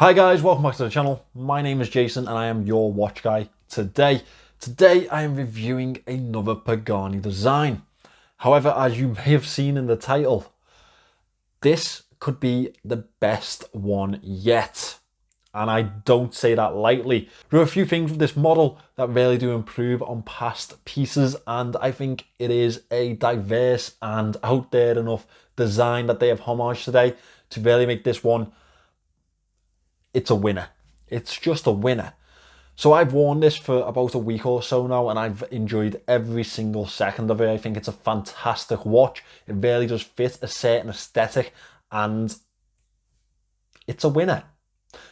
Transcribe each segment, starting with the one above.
Hi guys, welcome back to the channel. My name is Jason and I am your watch guy today. Today I am reviewing another Pagani design. However, as you may have seen in the title, this could be the best one yet. And I don't say that lightly. There are a few things with this model that really do improve on past pieces, and I think it is a diverse and out there enough design that they have homaged today to really make this one, it's a winner. It's just a winner. So I've worn this for about a week or so now and I've enjoyed every single second of it. I think it's a fantastic watch. It really does fit a certain aesthetic and it's a winner.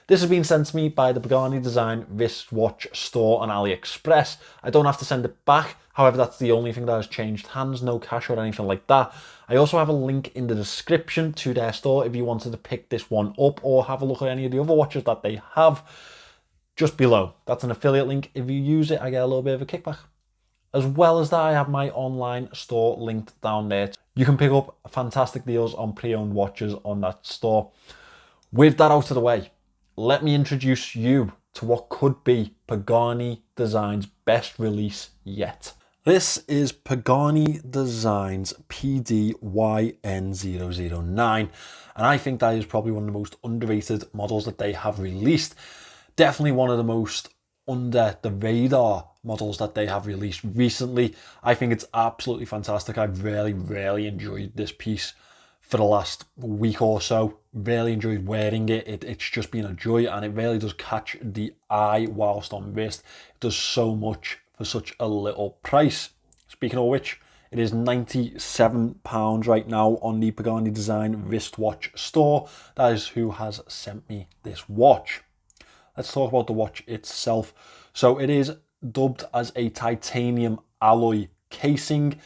This has been sent to me by the Pagani Design wristwatch store on Aliexpress. I don't have to send it back. However, that's the only thing that has changed hands, no cash or anything like that. I also have a link in the description to their store if you wanted to pick this one up or have a look at any of the other watches that they have just below. That's an affiliate link. If you use it, I get a little bit of a kickback. As well as that, I have my online store linked down there. You can pick up fantastic deals on pre-owned watches on that store. With that out of the way, let me introduce you to what could be Pagani Design's best release yet. This is Pagani Design's PD-YN009, and I think that is probably one of the most underrated models that they have released. Definitely one of the most under the radar models that they have released recently. I think it's absolutely fantastic. I've really enjoyed this piece for the last week or so. Really enjoyed wearing it. It's just been a joy and it really does catch the eye whilst on wrist. It does so much for such a little price. Speaking of which, it is £97 right now on the Pagani Design wristwatch store. That is who has sent me this watch. Let's talk about the watch itself. So it is dubbed as a titanium alloy casing.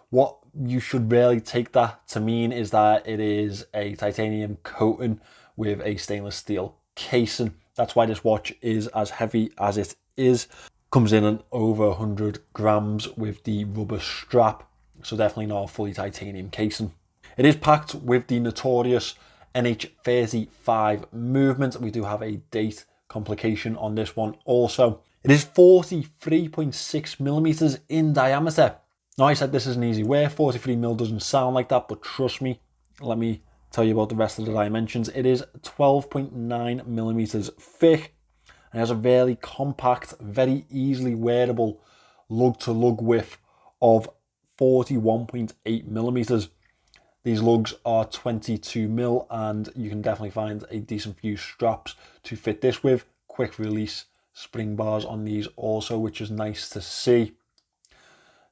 What you should really take that to mean is that it is a titanium coating with a stainless steel casing. That's why this watch is as heavy as it is. Comes in at over 100 grams with the rubber strap, so definitely not a fully titanium casing. It is packed with the notorious NH35 movement. We do have a date complication on this one also. It is 43.6 millimeters in diameter. Now, I said this is an easy wear. 43mm doesn't sound like that, but trust me, let me tell you about the rest of the dimensions. It is 12.9 millimeters thick and has a very compact, very easily wearable lug-to-lug width of 41.8 millimeters. These lugs are 22mm and you can definitely find a decent few straps to fit this with. Quick release spring bars on these also, which is nice to see.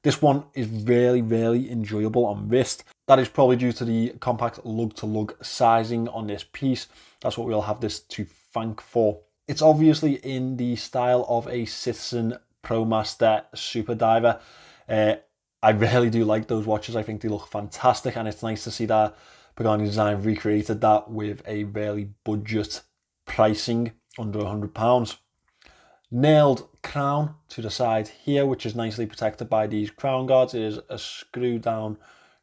This one is very enjoyable on wrist. That is probably due to the compact lug-to-lug sizing on this piece. That's what we'll have this to thank for. It's obviously in the style of a Citizen Promaster Super Diver. I really do like those watches. I think they look fantastic and it's nice to see that Pagani Design recreated that with a really budget pricing under £100. Nailed crown to the side here, which is nicely protected by these crown guards. It is a screw down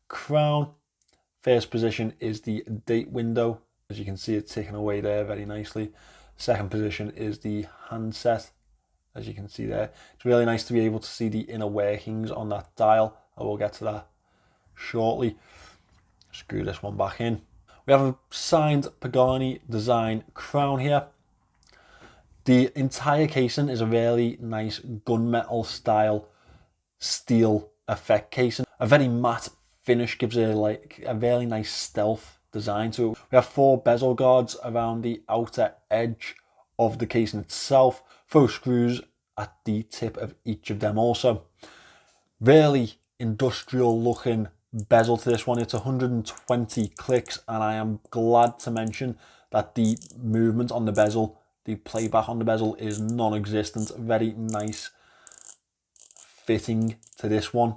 crown. First position is the date window. As you can see, it's ticking away there very nicely. Second position is the handset, as you can see there. It's really nice to be able to see the inner workings on that dial. I will get to that shortly. Screw this one back in. We have a signed Pagani Design crown here. The entire casing is a really nice gunmetal style steel effect casing. A very matte finish gives it like a very nice stealth design to it. We have 4 bezel guards around the outer edge of the casing itself. 4 screws at the tip of each of them also. Really industrial looking bezel to this one. It's 120 clicks and I am glad to mention that the movement on the bezel, the playback on the bezel is non-existent. Very nice fitting to this one.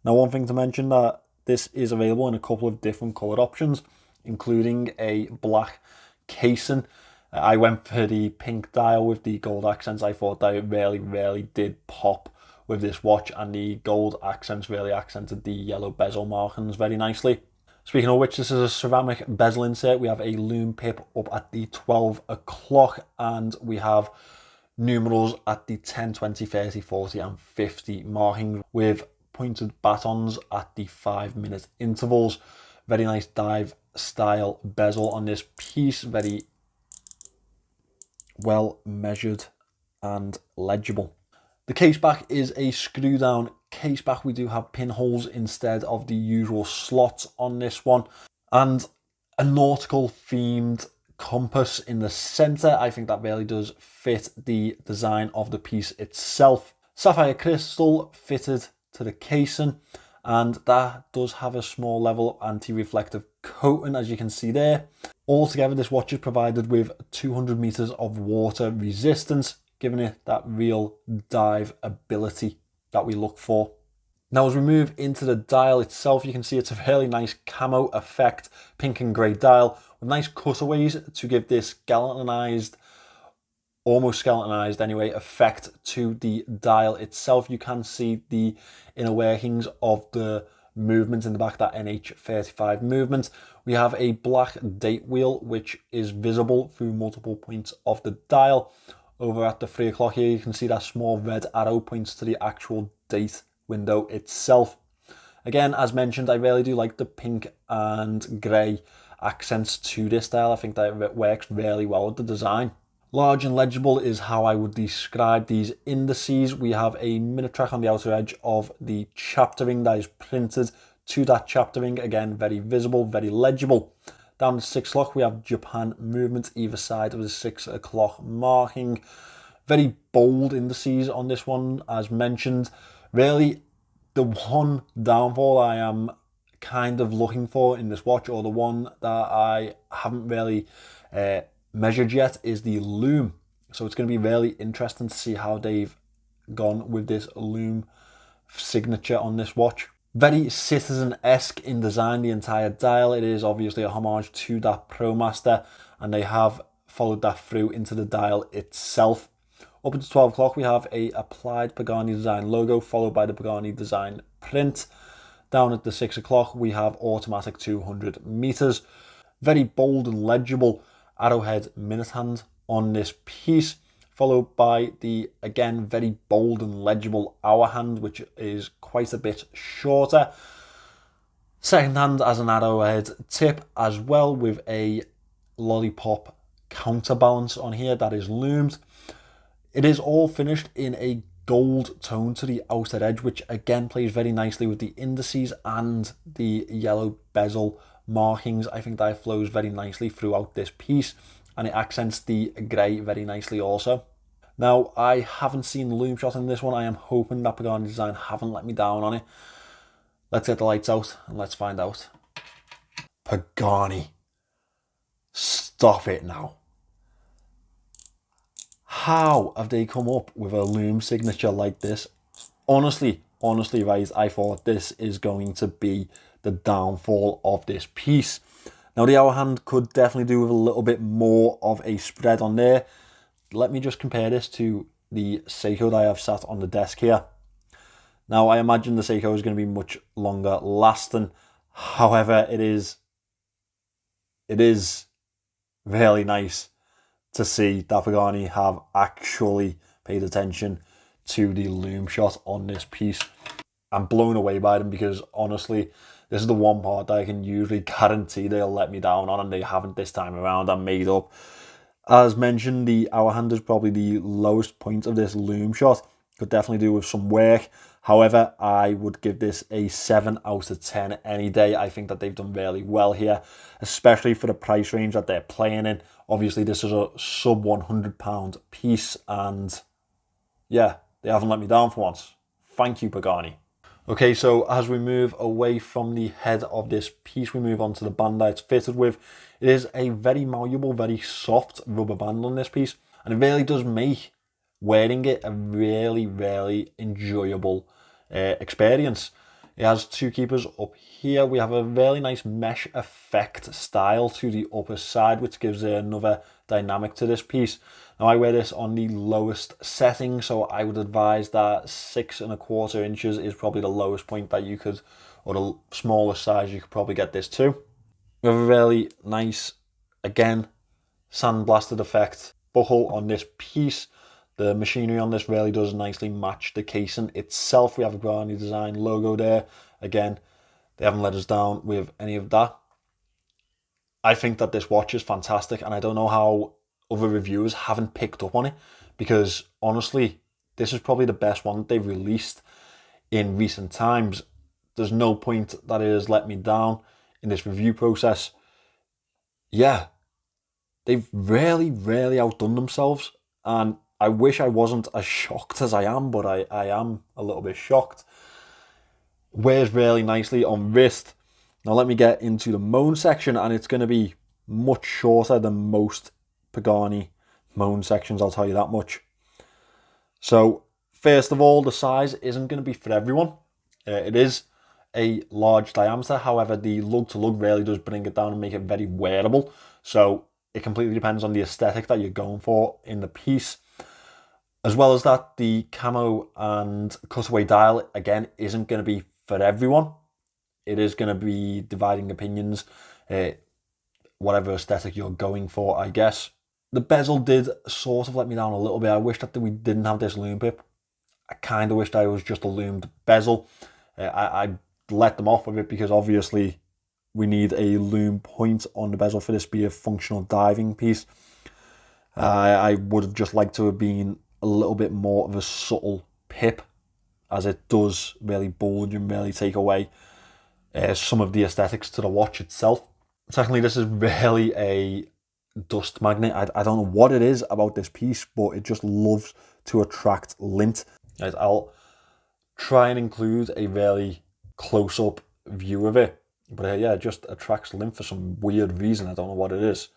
Now, one thing to mention that this is available in a couple of different colour options, including a black casing. I went for the pink dial with the gold accents. I thought that it really did pop with this watch, and the gold accents really accented the yellow bezel markings very nicely. Speaking of which, this is a ceramic bezel insert. We have a lume pip up at the 12 o'clock, and we have numerals at the 10, 20, 30, 40 and 50 marking with pointed batons at the 5-minute intervals. Very nice dive style bezel on this piece, very well measured and legible. The case back is a screw down case back. We do have pinholes instead of the usual slots on this one, and a nautical themed compass in the center. I think that really does fit the design of the piece itself. Sapphire crystal fitted to the casing, and that does have a small level of anti-reflective coating, as you can see there. Altogether, this watch is provided with 200 meters of water resistance, giving it that real dive ability that we look for. Now, as we move into the dial itself, you can see it's a really nice camo effect, pink and grey dial, with nice cutaways to give this skeletonized, almost skeletonized anyway, effect to the dial itself. You can see the inner workings of the movement in the back, that NH35 movement. We have a black date wheel, which is visible through multiple points of the dial. Over at the 3 o'clock here, you can see that small red arrow points to the actual date window itself. Again, as mentioned, I really do like the pink and grey accents to this dial. I think that it works really well with the design. Large and legible is how I would describe these indices. We have a minute track on the outer edge of the chapter ring that is printed to that chapter ring. Again, very visible, very legible. Down at 6 o'clock, we have Japan movement either side of the 6 o'clock marking. Very bold indices on this one, as mentioned. Really, the one downfall I am kind of looking for in this watch, or the one that I haven't really measured yet, is the lume. So it's going to be really interesting to see how they've gone with this lume signature on this watch. Very citizen-esque in design, the entire dial. It is obviously a homage to that Promaster, and they have followed that through into the dial itself. Up until 12 o'clock, we have a applied Pagani design logo, followed by the Pagani design print. Down at the 6 o'clock, we have automatic 200 meters. Very bold and legible arrowhead minute hand on this piece, followed by the, again, very bold and legible hour hand, which is quite a bit shorter. Second hand as an arrowhead tip as well, with a lollipop counterbalance on here that is loomed. It is all finished in a gold tone to the outer edge, which again plays very nicely with the indices and the yellow bezel markings. I think that flows very nicely throughout this piece, and it accents the grey very nicely also. Now, I haven't seen the lume shot in this one. I am hoping that Pagani design haven't let me down on it. Let's get the lights out and let's find out. Pagani, stop it now. How have they come up with a lume signature like this? Honestly, right, I thought this is going to be the downfall of this piece. Now, the hour hand could definitely do with a little bit more of a spread on there. Let me just compare this to the Seiko that I have sat on the desk here. Now, I imagine the Seiko is going to be much longer lasting. However, it is really nice to see that Pagani have actually paid attention to the lume shot on this piece. I'm blown away by them, because honestly, this is the one part that I can usually guarantee they'll let me down on, and they haven't this time around. I'm made up. As mentioned, the hour hand is probably the lowest point of this lume shot. Could definitely do with some work. However, I would give this a 7 out of 10 any day. I think that they've done really well here, especially for the price range that they're playing in. Obviously, this is a sub £100 piece, and yeah, they haven't let me down for once. Thank you, Pagani. Okay, so as we move away from the head of this piece, we move on to the band that it's fitted with. It is a very malleable, very soft rubber band on this piece, and it really does make wearing it a really, really enjoyable experience. It has two keepers up here. We have a really nice mesh effect style to the upper side, which gives another dynamic to this piece. Now, I wear this on the lowest setting, so I would advise that 6¼ inches is probably the lowest point that you could or the smallest size, you could probably get this too. We have a really nice, again, sandblasted effect buckle on this piece. The machinery on this really does nicely match the casing itself. We have a Pagani design logo there. Again, they haven't let us down with any of that. I think that this watch is fantastic, and I don't know how other reviewers haven't picked up on it, because honestly, this is probably the best one that they've released in recent times. There's no point that it has let me down in this review process. Yeah, they've really outdone themselves, and I wish I wasn't as shocked as I am, but I am a little bit shocked. Wears really nicely on wrist. Now let me get into the moan section, and it's going to be much shorter than most Pagani moan sections, I'll tell you that much. So first of all, the size isn't going to be for everyone. It is a large diameter, however the lug to lug really does bring it down and make it very wearable. So it completely depends on the aesthetic that you're going for in the piece. As well as that, the camo and cutaway dial, again, isn't going to be for everyone. It is going to be dividing opinions, whatever aesthetic you're going for, I guess. The bezel did sort of let me down a little bit. I wish that we didn't have this lume pip. I kind of wished I was just a lumed bezel. I let them off with it because obviously we need a lume point on the bezel for this to be a functional diving piece. I would have just liked to have been a little bit more of a subtle pip, as it does really bulge and really take away some of the aesthetics to the watch itself. Secondly, this is really a dust magnet. I don't know what it is about this piece, but it just loves to attract lint. I'll try and include a really close-up view of it, but yeah, it just attracts lint for some weird reason. I don't know what it is.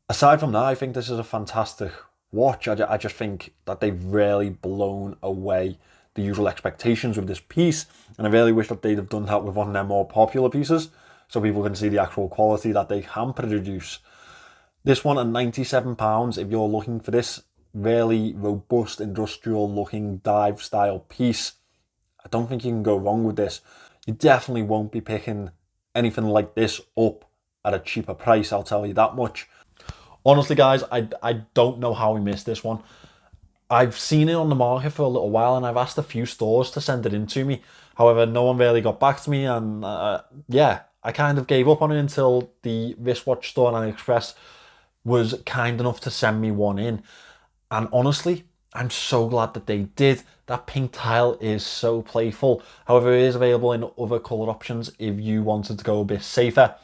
Aside from that, I think this is a fantastic watch. I just think that they've really blown away the usual expectations with this piece, and I really wish that they'd have done that with one of their more popular pieces, so people can see the actual quality that they can produce. This one at £97, if you're looking for this really robust, industrial looking dive style piece, I don't think you can go wrong with this. You definitely won't be picking anything like this up at a cheaper price, I'll tell you that much. Honestly, guys, I don't know how we missed this one. I've seen it on the market for a little while, and I've asked a few stores to send it in to me. However, no one really got back to me, and yeah, I kind of gave up on it until the wristwatch store on Aliexpress was kind enough to send me one in. And honestly, I'm so glad that they did. That pink tile is so playful. However, it is available in other colour options if you wanted to go a bit safer.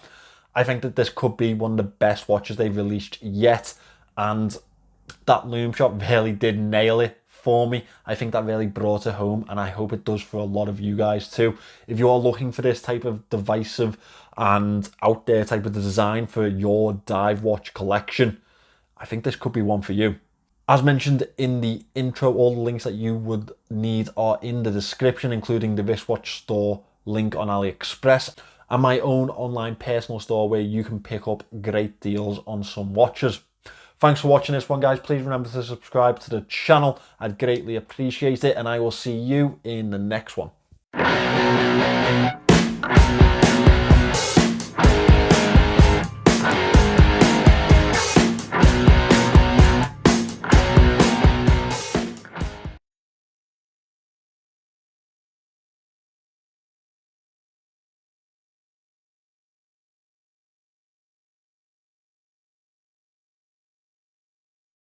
I think that this could be one of the best watches they've released yet, and that lume shot really did nail it for me. I think that really brought it home, and I hope it does for a lot of you guys too. If you are looking for this type of divisive and out there type of design for your dive watch collection, I think this could be one for you. As mentioned in the intro, all the links that you would need are in the description, including the wristwatch store link on AliExpress and my own online personal store where you can pick up great deals on some watches. Thanks for watching this one, guys. Please remember to subscribe to the channel. I'd greatly appreciate it, and I will see you in the next one.